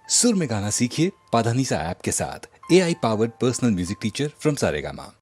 सुर में गाना सीखिए पाधानीसा ऐप के साथ। AI powered personal music teacher from Saregama.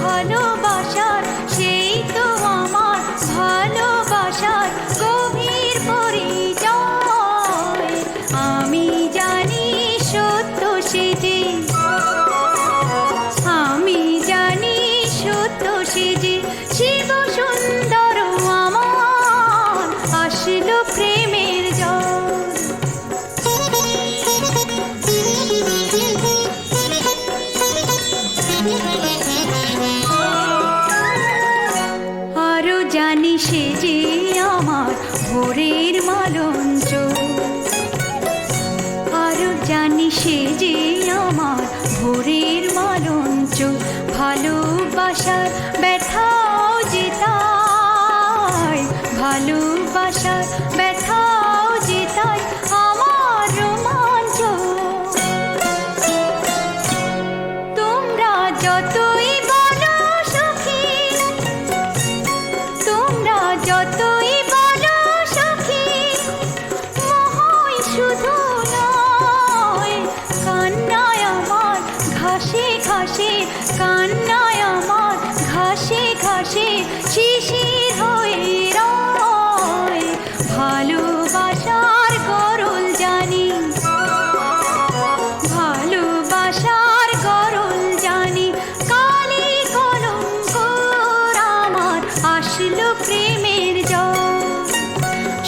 ভালোবাসার সেজে শিব সুন্দর আমার আসলো প্রেমের জল। আরো জানি সেজে আমার ভোরের মালঞ্চ, আরো জানি সেজে আমার ভোরের মালঞ্চ, ভালোবাসার ব্যথাও জেতায়, ভালোবাসার ব্যথাও জেতায় আমার রোমাঞ্চ। তোমরা যতই বলো সখী, তোমরা যতই বলো সখী, মোহই শুধু নয়, কান্নায় আমার ঘাসে ঘাসে, কান্নায় আমার ঘাসে ঘাসে শিশির হয়ে রয়। ভালোবাসার গরল জানি, ভালোবাসার গরল জানি, কালি কলঙ্ক আমার আসলো প্রেমের জল।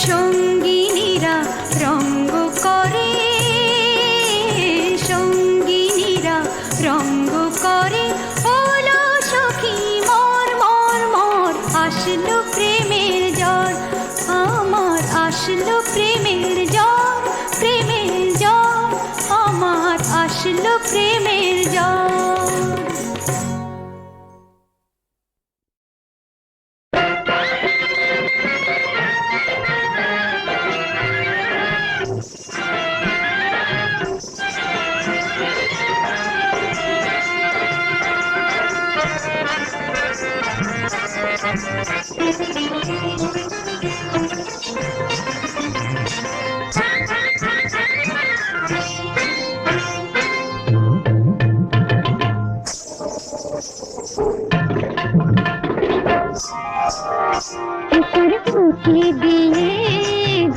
সঙ্গিনীরা রঙ্গ করে, সঙ্গিনীরা রঙ্গ করে, ওলো সখী মর মর মর, আসলো প্রেমের জল আমার, আসলো প্রেমের জল, প্রেমের জল আমার, আসলো প্রেমের জল। উকি দিয়ে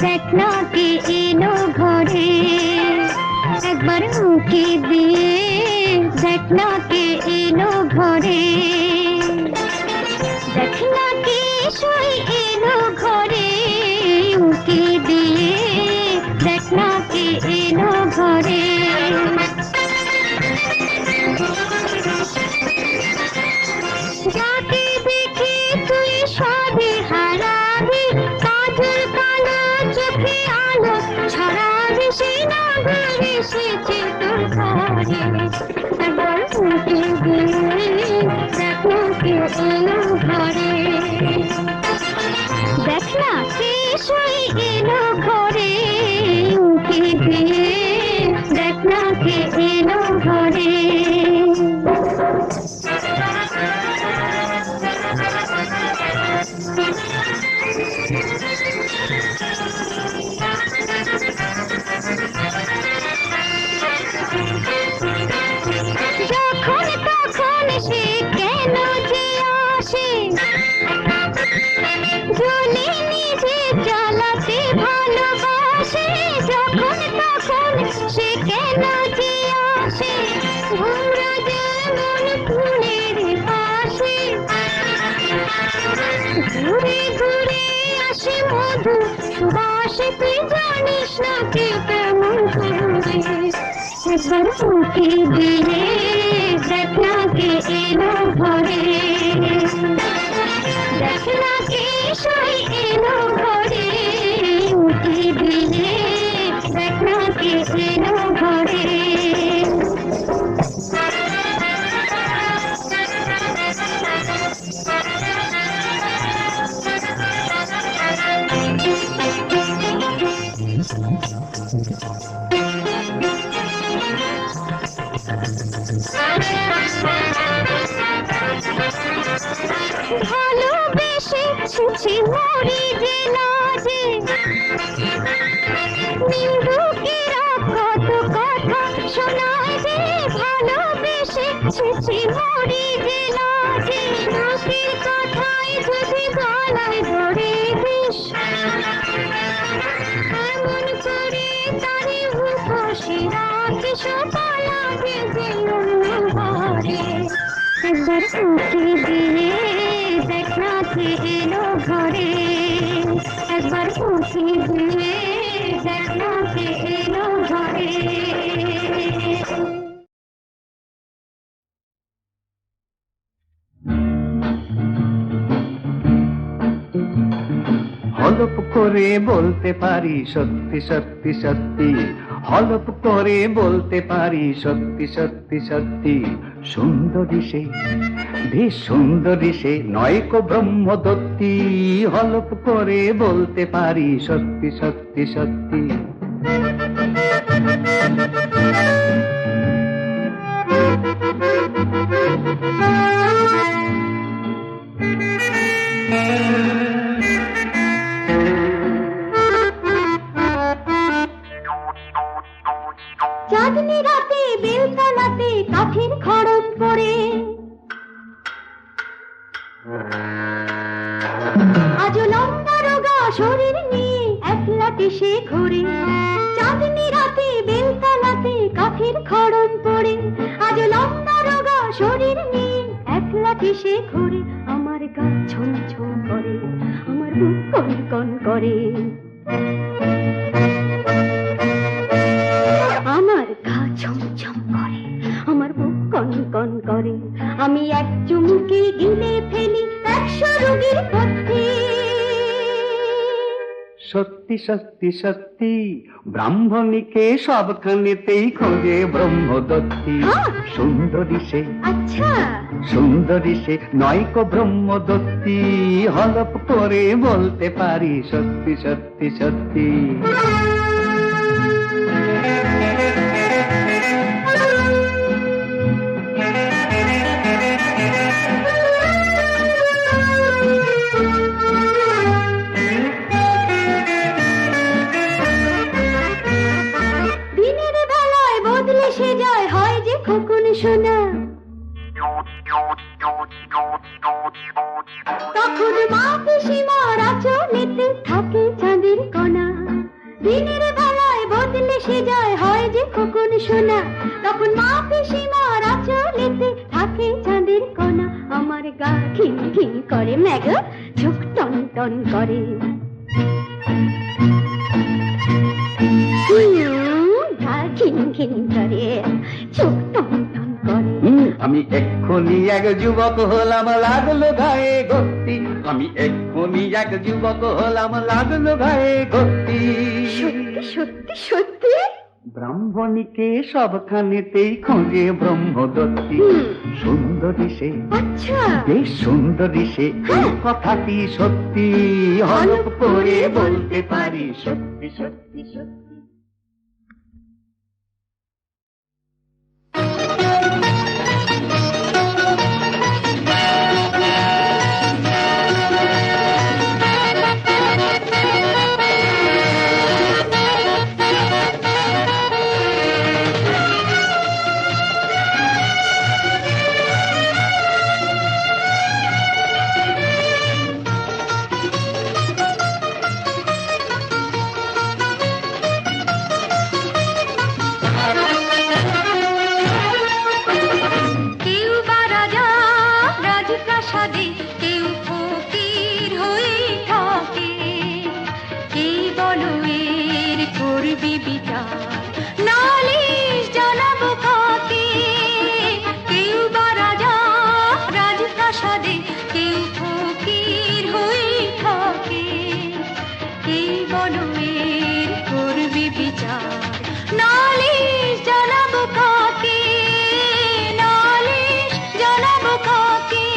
দেখ না কে এলো ঘরে, একবার উকি দিয়ে দেখ না কে এলো ঘরে, দেখ না কে সই এলো ঘরে, উকি দিয়ে দেখ না কে এলো ঘরে। যাকে দেখে তুই সবে হারাবি, কাজল কালো চোখে আলো ছড়াবে, সে না ঘরে এসেছে তোর ঘরে। একবার উকি দিয়ে দেখ না কে এলো ঘরে, দেখ না কে সই এলো ঘরে, উকি দিয়ে দেখ না কে এলো ঘরে। যখন তখন সে কেন যে আসে, জ্বলে নিজে জ্বালাতে ভালোবাসে, যখন তখন সে কেন যে আসে, ভোমরা যেমন ফুলের পাশে, ঘুরে ঘুরে আসে মধু সুবাসে, তুই জানিস না কে কেমন করে। একবার উকি দিয়ে দেখ না কে এলো ঘরে, দেখ না কে সই এলো ঘরে, উকি দিয়ে দেখ না কে এলো ঘরে। ভালোবেসে ছুছি মরি যে লাজে, নিন্দুকেরা কত কথা শোনায় যে, ভালোবেসে ছুছি মরি যে লাজে, নাকের কথায় যদি গলায় ধরে দিস, এমন করে তারে উপসে রাখিস, পালাবে যে অন্য ঘরে। একবার উকি দিয়ে কে এলো ঘরে একবার উঠে দিয়ে দেখ না কে এলো ঘরে হলপ করে বলতে পারি সত্যি সত্যি সত্যি, হলপ করে বলতে পারি সত্যি সত্যি সত্যি। সুন্দরী সে, বেশ সুন্দরী সে, নয়কো ব্রহ্মদত্তী। হলপ করে বলতে পারি সত্যি সত্যি সত্যি। চাঁদনি রাতে বেলতলাতে কাঠের খড়ম পড়ে আজ লম্বা রোগা শরীর নিয়ে একলাটি সে ঘুরে। চাঁদনি রাতে বেলতলাতে কাঠের খড়ম পড়ে আজ লম্বা রোগা শরীর নিয়ে একলাটি সে ঘুরে। আমার গা ছম ছম করে, আমার বুক কন কন করে, আমার গা ছমছম করে, আমার বুক কন কন করে। আমি এক চুমুকে গিলে ফেলি 100 রোগীর পথে। সত্যি সত্যি সত্যি, ব্রাহ্মণীকে সবখানেতেই খোঁজে ব্রহ্মদত্তী। সুন্দরী সে, আচ্ছা সুন্দরী সে, নয়কো ব্রহ্মদত্তী। হলপ করে বলতে পারি সত্যি সত্যি সত্যি। দিনের বেলায় বদলে সে যায় হয় যে খোকন সোনা। তখন মা পিসিমার আঁচলেতে থাকে চাঁদের কণা। দিনের বেলায় বদলে সে যায় হয় যে খোকন সোনা। তখন মা পিসিমার আঁচলেতে থাকে চাঁদের কণা। আমার গা খিন খিন করে ম্যাগ, চোখ টন টন করে। গা খিন খিন করে, চোখ টন টন করে। আমি এক্ষুনি এক যুবক হলাম, লাগলো গায়ে গতি। আমি এক্ষুনি এক যুবক হলাম, লাগলো গায়ে গতি। সত্যি সত্যি সত্যি ব্রাহ্মণীকে সবখানেতেই খোঁজে ব্রহ্মদত্তী। সুন্দরী সে, আচ্ছা বেশ সুন্দরী সে, এই কথাটি সত্যি। হলপ করে বলতে পারি সত্যি সত্যি সত্যি। কেউ বা রাজা রাজপ্রাসাদে, কেউ ফকির হয়ে থাকে। কে বলো এর করবি বিচার, নালিশ জানাবো কাকে? কেউ বা রাজা রাজপ্রাসাদে, কেউ ফকির হয়ে থাকে। কে বলো এর করবি বিচার, নালিশ জানাবো কাকে? নালিশ জানাবো কাকে?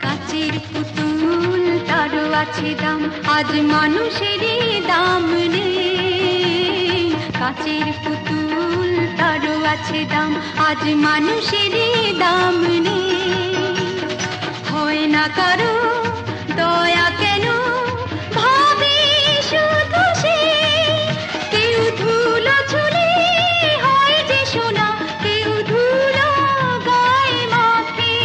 কাচের পুতুল তারও আছে দাম, আজ মানুষেরই দাম নেই। কাচের পুতুল তারও আছে দাম, আজ মানুষেরই দাম নেই। হয় না কারো দয়া কেন, ভাবে শুধু সে। কেউ ধুলো ছুলে হয় যে সোনা, কেউ ধুলো গায়ে মাখে।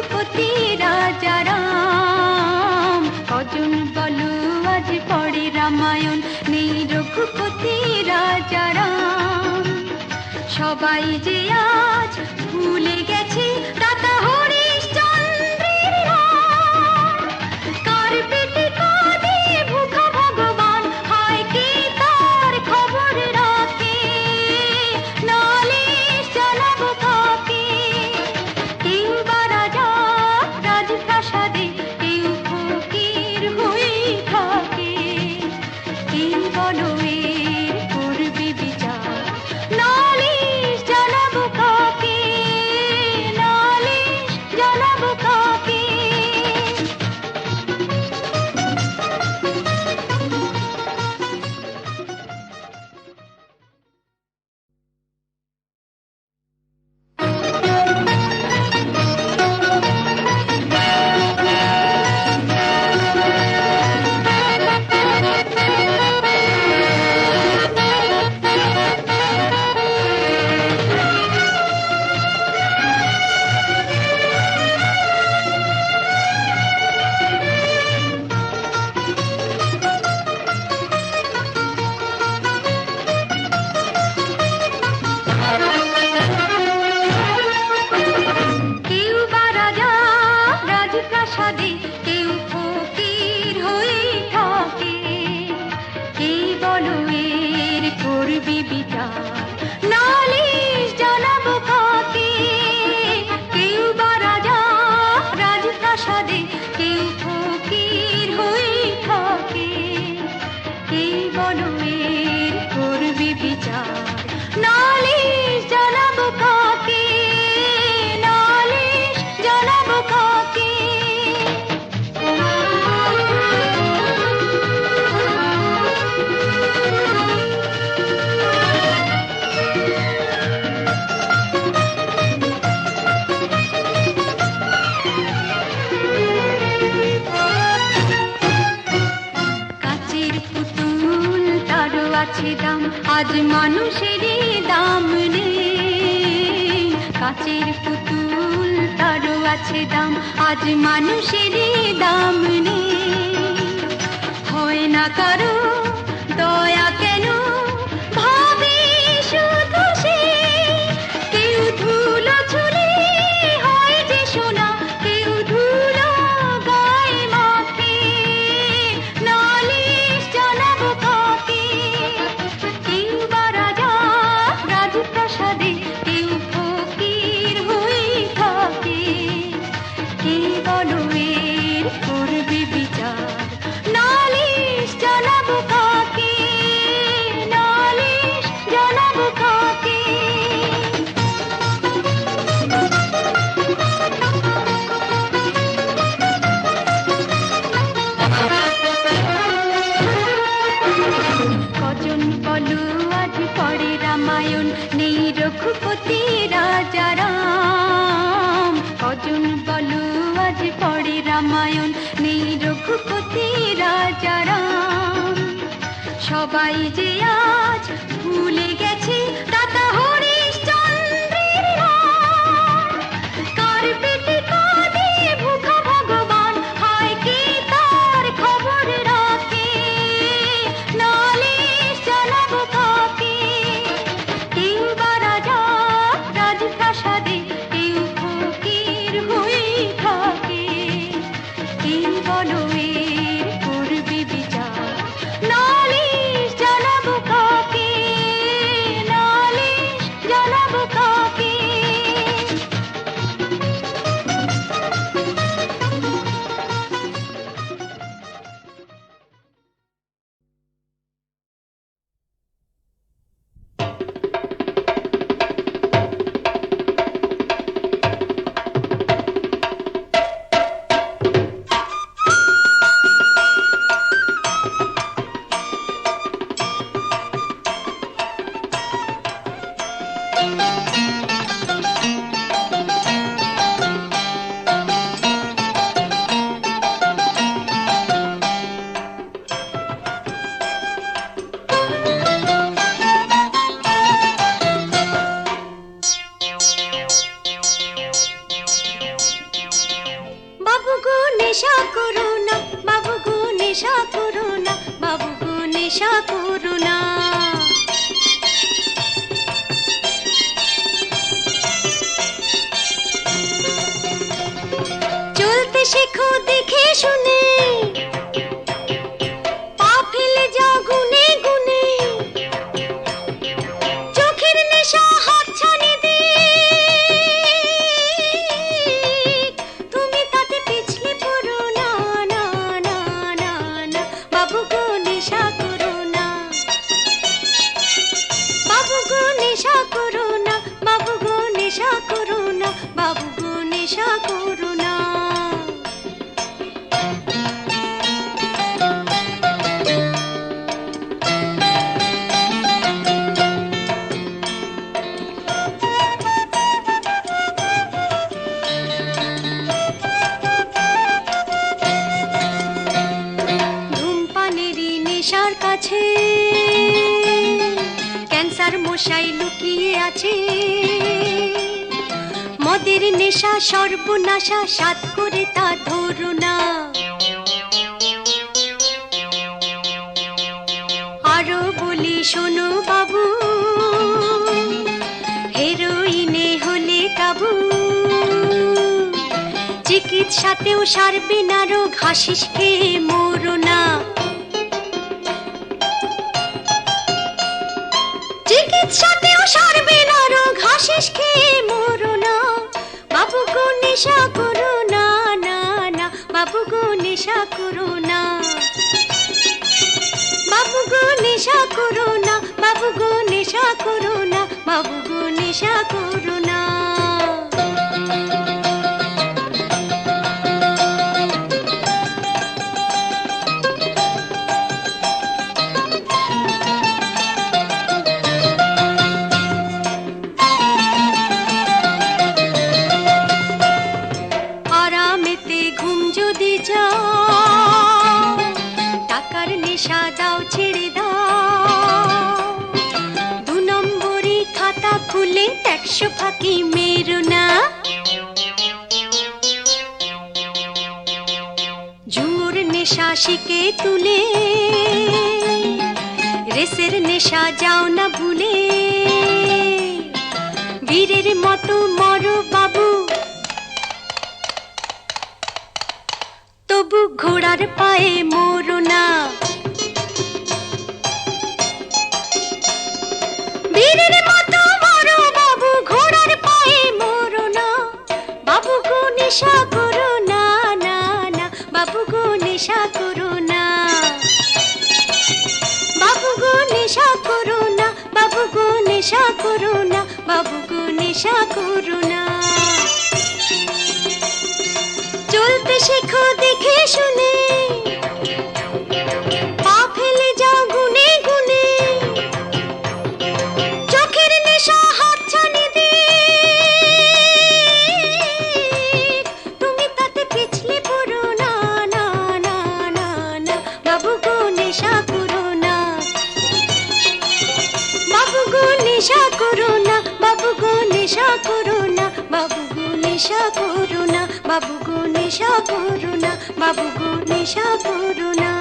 রঘুপতি রাজা রাম, কজন বলো আজ পড়ে রামায়ণ, নেই রঘুপতি রাজা রাম। সবাই যে আজ ভুলে গেছে দাদা হরিশ্চন্দ্রের রাম, কার পেটে কাঁদে ভুখা ভগবান, হায় কে তার খবর রাখে, নালিশ জানাবো কাকে। কেউ বা রাজা রাজপ্রাসাদে, কেউ ফকির হয়ে থাকে, কেউ বলো এর করবে বিচার, নালিশ জানাবো কাকে, নালিশ জানাবো কাকে। কেউ বা রাজা রাজপ্রাসাদে, কেউ ফকির হয়ে থাকে, কে বলো এর করবি বিচার, নালিশ জানাবো কাকে। কেউ বা রাজা রাজপ্রাসাদে, কেউ ফকির হয়ে থাকে, কে বলো এর করবি বিচার, নালিশ জানাবো কাকে, নালিশ জানাবো কাকে। কাচের পুতুল তারও আছে দাম, আজ মানুষেরই দাম নেই। কাচের পুতুল তারও আছে দাম, আজ মানুষেরই দাম নেই। হয় না কারো দয়া কেন, ভাবে শুধু সে, কেউ ধুলো ছুলে হয় যে সোনা, কেউ ধুলো গায়ে মাখে, নালিশ জানাবো কাকে। কেউ বা রাজা রাজপ্রাসাদে, কেউ ফকির হয়ে থাকে, কে বলো এর করবে বিচার, নালিশ জানাবো কাকে, নালিশ জানাবো কাকে। কজন বলো আজ পড়ে রামায়ণ, নেই রঘুপতি রাজা রাম, কজন বলো আজ পড়ে রামায়ণ, নেই রঘুপতি রাজা রাম। সবাই যে আজ ভুলে গেছে দাদা হরিশ্চন্দ্রের রাম, কার পেটে কাঁদে ভুখা ভগবান, হায় কে তার খবর রাখে, নালিশ জানাবো কাকে। কেউ বা রাজা রাজপ্রাসাদে, কেউ ফকির হয়ে থাকে, কে বলো এর করবে বিচার, নালিশ জানাবো কাকে, নালিশ নেশা করো না। চলতে শেখো দেখে শুনে, পা ফেলে যাও গুনে গুনে, চোখের নেশা হাতছানি দিক, তুমি তাতে পিছলে পড়ো না, না না না না, বাবু গো নেশা করো না, বাবু গো নেশা করো না, বাবু গো নেশা করো না, বাবু গো নেশা করো না। ধূমপানেরই নেশার কাছে ক্যান্সার মশাই লুকিয়ে আছে, মদের নেশা সর্বনাশা, সাত করে তা ধরো না। আরো বলি শোনো বাবু, হেরোইনে হলে কাবু, চিকিৎসাতেও সারবে না রোগ, হাসিস খেয়ে মরো না। চিকিৎসাতেও সারবে না রোগ, হাসিস খেয়ে মরো না, বাবু গো নেশা করো না, না না, বাবু গো নেশা করো না, বাবু গো নেশা করো না, বাবু গো নেশা করো না, বাবু গো নেশা করো না। আরামেতে ঘুম যদি যাও, টাকার নেশা দাও ছেড়ে দাও, 2 নম্বরি খাতা খুলে 100 ফাঁকি মেরো না। জুয়োর নেশা শিখে তুলে, রেসের নেশা যাও না ভুলে, বীরের মতো মরো বাবু, তবু ঘোড়ার পায়ে মরো না। বীরের মতো মরো বাবু, ঘোড়ার পায়ে মরো না, বাবু গো নেশা করো না, না না, বাবু গো নেশা করো না, বাবু গো নেশা করো না, বাবু গো নেশা করো না, বাবু গো নেশা করো না। চলতে শেখো দেখে শুনে, পা ফেলে যাও গুনে গুনে, চোখের নেশা হাতছানি দিক, তুমি তাতে পিছলে পড়ো না, না না না না, বাবু গো নেশা করো না, বাবু গো নেশা করো না, বাবু গো নেশা করো না, বাবু গো নেশা করো না, বাবু গো নেশা করো না, বাবু গো নেশা করো না।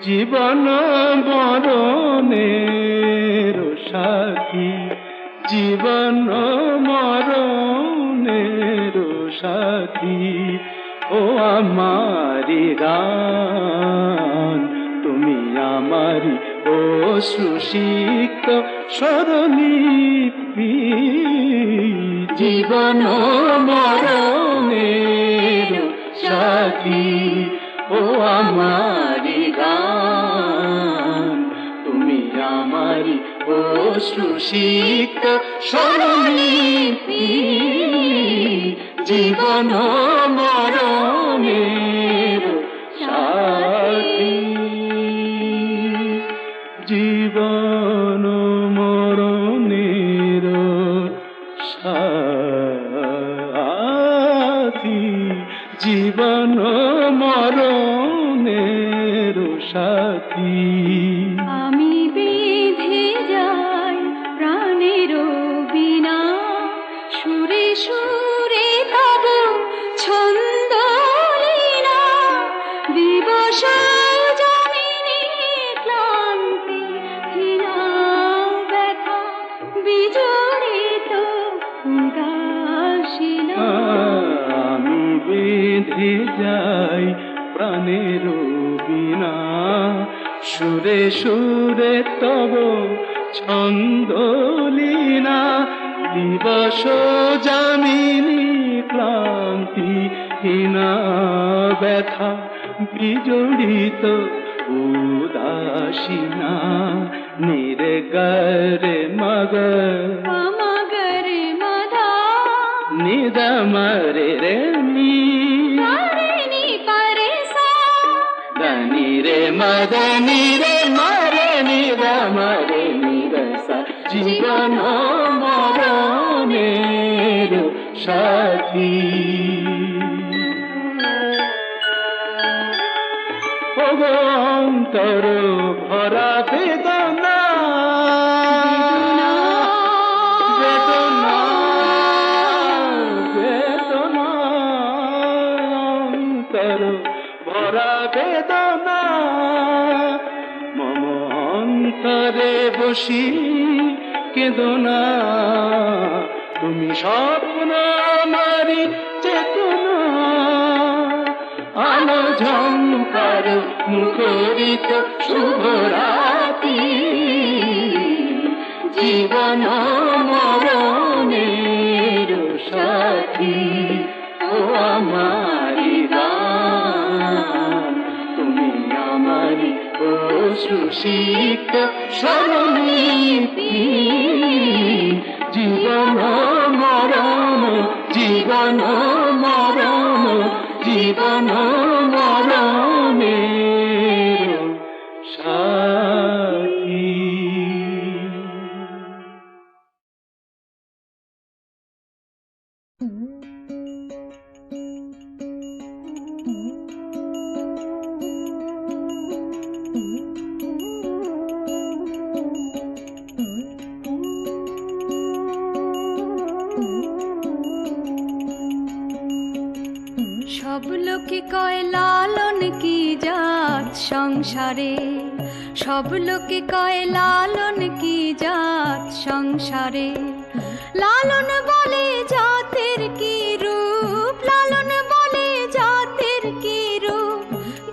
জীবন মরণের সাথী, জীবন মরণের সাথী, ও আমারি গান, তুমি আমারি অশ্রুসিক্ত স্বরলিপি। জীবন মরণের সাথী ও আমারি গান তুমি আমারি অশ্রুসিক্ত স্বরলিপি জীবন মরণের সাথী জীবন মরণের সাথী জীবন মরণের সাথী আমি বেঁধে যাই প্রাণের বিনা সুরে সুরে তব ছন্দ লীলা দিবস জমিনে ক্লান্তি হীনা ব্যথা বিজড়িত উদাসীনা আমি বেঁধে যাই প্রাণের বিনা সুরে সুরে তব ছন্দ লীনা দিবস যামিনী ক্লান্তি হীনা ব্যথা বিজড়িত উদাসীনা নির্গরে মগর মগরে মদা নিদমরে রে নি নি পরে সা దని রে মদনি রে মরে নিদমরে নিরসা জীবন মরণের সাথী অন্তর ভরা বেদনা বেদনা বেদনা অন্তর ভরা বেদনা মম অন্তরে বসি কেদনা তুমি স্বপ্ন আমারি চেতনা আলো ঝঙ্কার মুখরিত শুভরাতি জীবন মরণের সাথী ও আমারি গান তুমি আমারি অশ্রুসিক্ত স্বরলিপি জীবন মরণ জীবন মরণ জীবন মরণের সাথী সব লোকে কয় লালন কি জাত সংসারে সব লোকে কয় লালন কি জাত সংসারে লালন বলে জাতের কি রূপ লালন বলে জাতের কি রূপ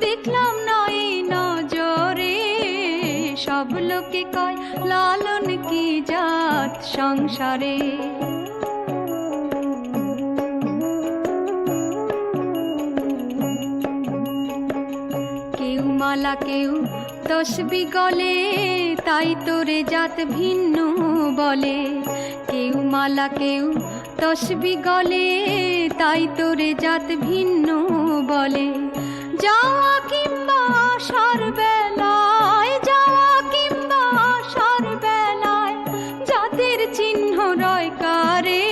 দেখলাম নয় নজরে সব লোকে কয় লালন কি জাত সংসারে কেউ মালা কেউ তসবি গলে তাই তোরে জাত ভিন্ন বলে কেউ মালা কেউ তসবি গলে তাই তোরে জাত ভিন্ন বলে যাওয়া কিংবা আসার বেলায় যাওয়া কিংবা আসার বেলায় জাতের চিহ্ন রয় কারে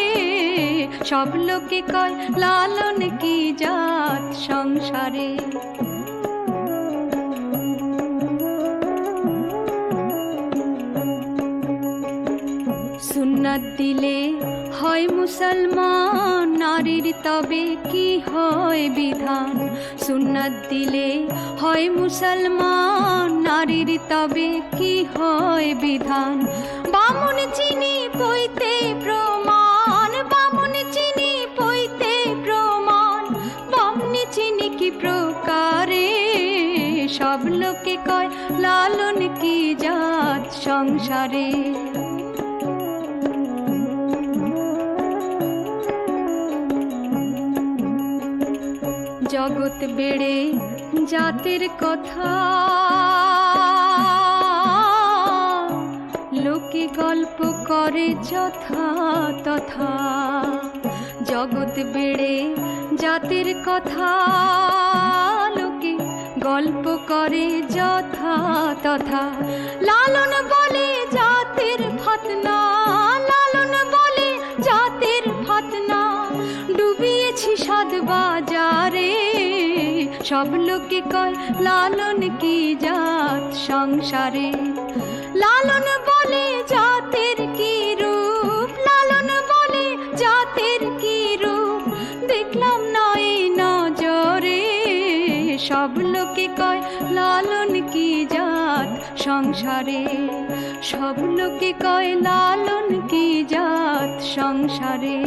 সব লোকে কয় লালন কি জাত সংসারে সুন্নাত দিলে হয় মুসলমান নারীর তবে কি হয় বিধান সুন্নাত দিলে হয় মুসলমান নারীর তবে কি হয় বিধান বামুন চিনি পইতে প্রমাণ বামুন চিনি পইতে প্রমাণ বামনি চিনি কি প্রকারে সব লোকে কয় লালন কি জাত সংসারে জগৎ বেড়ে জাতের কথা লোকে গল্প করে যথা তথা জগৎ বেড়ে জাতের কথা লোকে গল্প করে যথা তথা লালন বলে জাতের ফতনা লালন বলে জাতের ফতনা ডুবিয়েছি সাত বাজারে সব লোকে কয় লালন কি জাত সংসারে লালন বলে জাতের কি রূপ লালন বলে জাতের কি রূপ দেখলাম নয় নজরে সব লোকে কয় লালন কি জাত সংসারে সব লোকে কয় লালন কি জাত সংসারে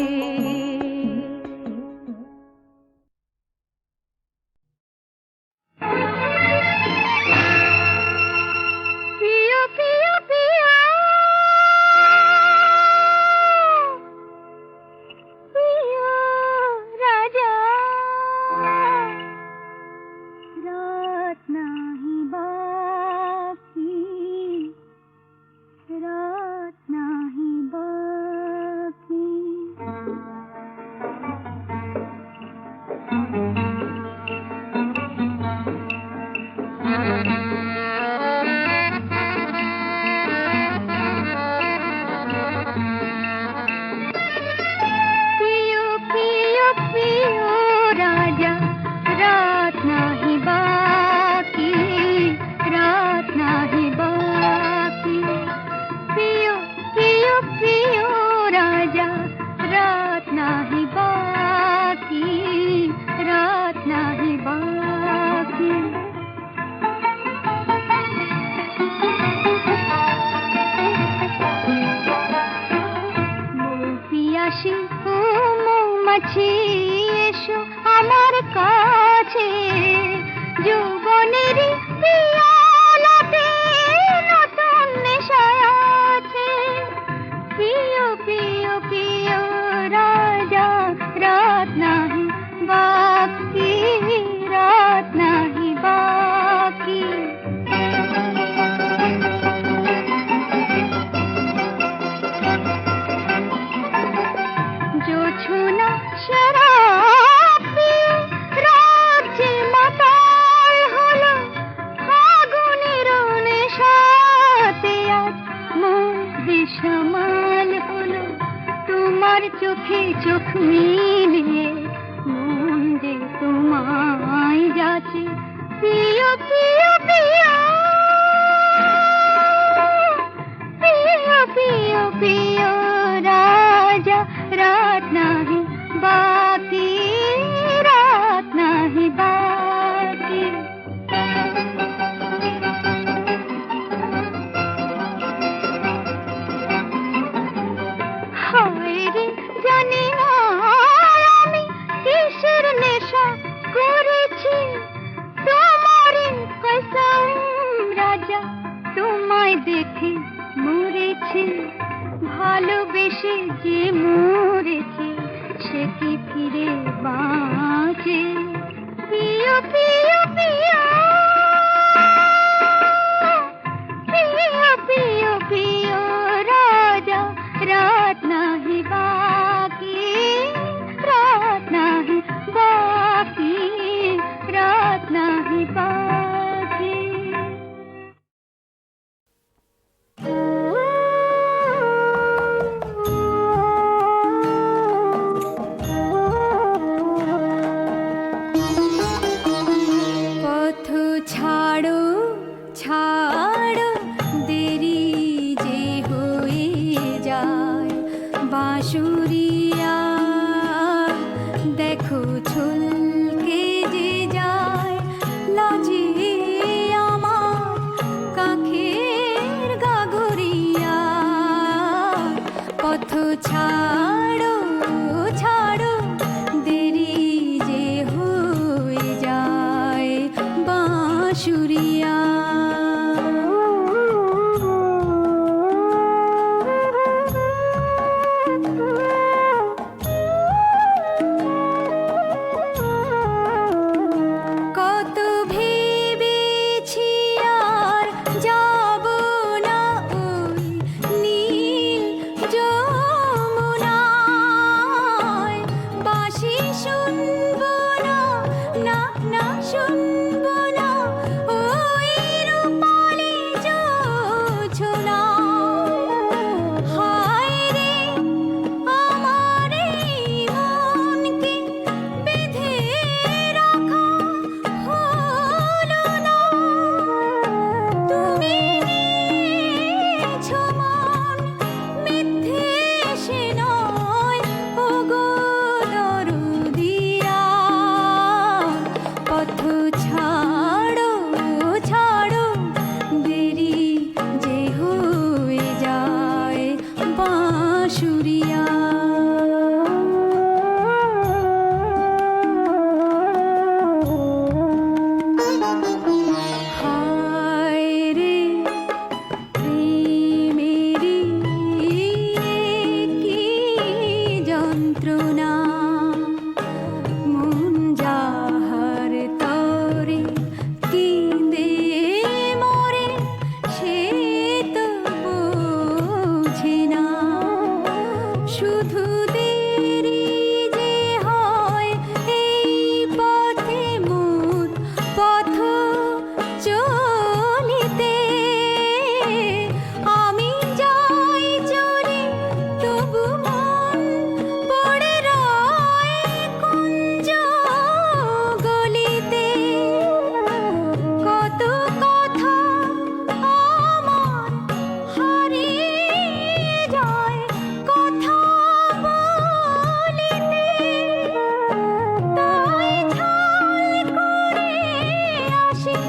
আসে